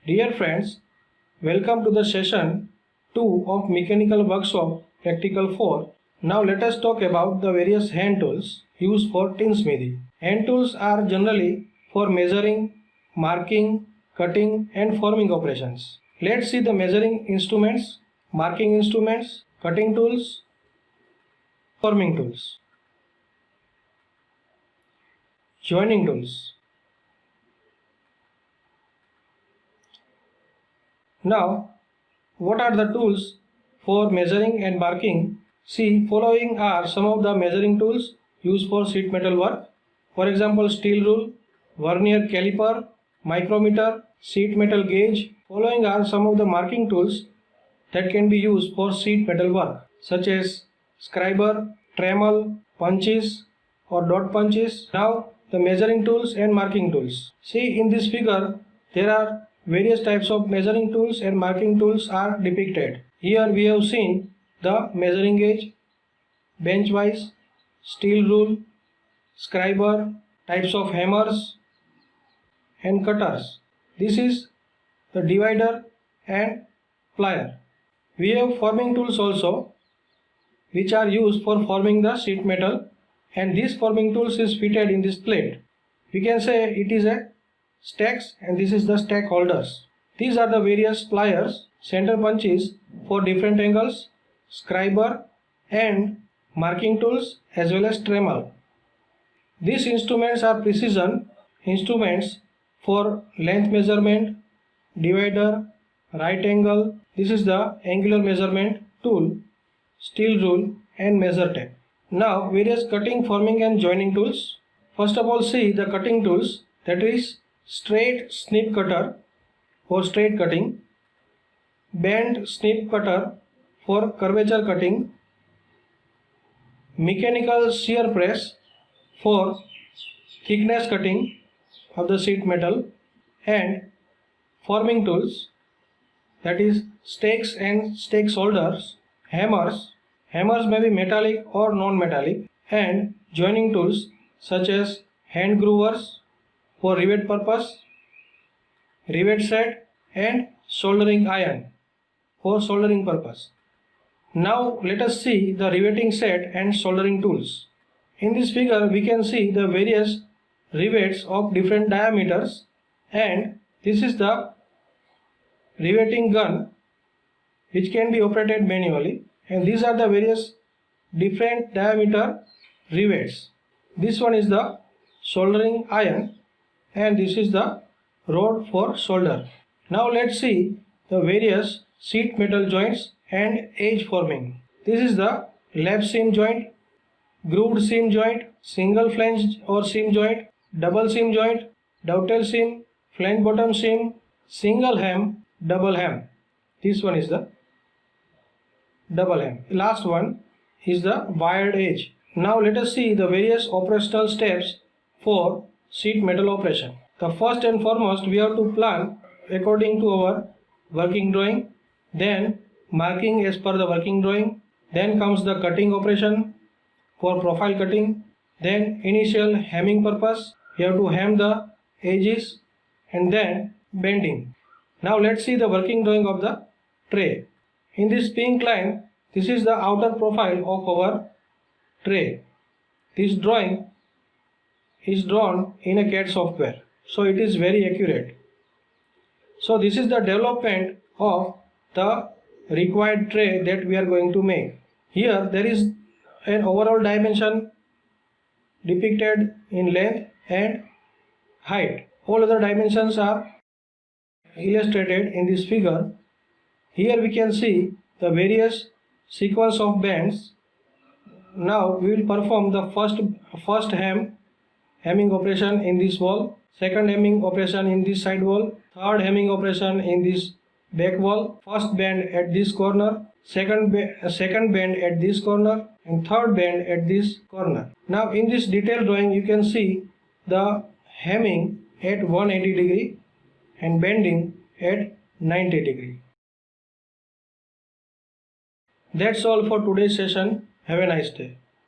Dear friends, welcome to the session 2 of Mechanical Workshop Practical 4. Now let us talk about the various hand tools used for tinsmithing. Hand tools are generally for measuring, marking, cutting and forming operations. Let's see the measuring instruments, marking instruments, cutting tools, forming tools. Joining tools. Now, what are the tools for measuring and marking? See, following are some of the measuring tools used for sheet metal work. For example, steel rule, vernier caliper, micrometer, sheet metal gauge. Following are some of the marking tools that can be used for sheet metal work, such as scriber, Dremel, punches or dot punches. Now, the measuring tools and marking tools. See, in this figure, there are various types of measuring tools and marking tools are depicted. Here we have seen the measuring gauge, bench vise, steel rule, scriber, types of hammers and cutters. This is the divider and plier. We have forming tools also, which are used for forming the sheet metal, and this forming tools is fitted in this plate. We can say it is a stacks and this is the stack holders. These are the various pliers, center punches for different angles, scriber and marking tools as well as Dremel. These instruments are precision instruments for length measurement, divider, right angle. This is the angular measurement tool, steel rule and measure tape. Now various cutting, forming and joining tools. First of all, see the cutting tools, that is straight snip cutter for straight cutting, bent snip cutter for curvature cutting, mechanical shear press for thickness cutting of the sheet metal, and forming tools, that is stakes and stake holders, hammers may be metallic or non-metallic, and joining tools such as hand groovers for rivet purpose, rivet set and soldering iron for soldering purpose. Now let us see the riveting set and soldering tools. In this figure we can see the various rivets of different diameters, and this is the riveting gun which can be operated manually, and these are the various different diameter rivets. This one is the soldering iron and this is the rod for solder. Now let's see the various sheet metal joints and edge forming. This is the lap seam joint, grooved seam joint, single flange or seam joint, double seam joint, dovetail seam, flange bottom seam, single hem, double hem. This one is the double hem. Last one is the wired edge. Now let us see the various operational steps for sheet metal operation. The first and foremost, we have to plan according to our working drawing, then marking as per the working drawing, then comes the cutting operation for profile cutting, then initial hemming purpose, we have to hem the edges, and then bending. Now let's see the working drawing of the tray. In this pink line, this is the outer profile of our tray. This drawing is drawn in a CAD software, so it is very accurate. So this is the development of the required tray that we are going to make. Here there is an overall dimension depicted in length and height. All other dimensions are illustrated in this figure. Here we can see the various sequence of bends. Now we will perform the first hemming operation in this wall, second hemming operation in this side wall, third hemming operation in this back wall, first bend at this corner, second bend at this corner and third bend at this corner. Now in this detailed drawing you can see the hemming at 180 degree and bending at 90 degree. That's all for today's session. Have a nice day.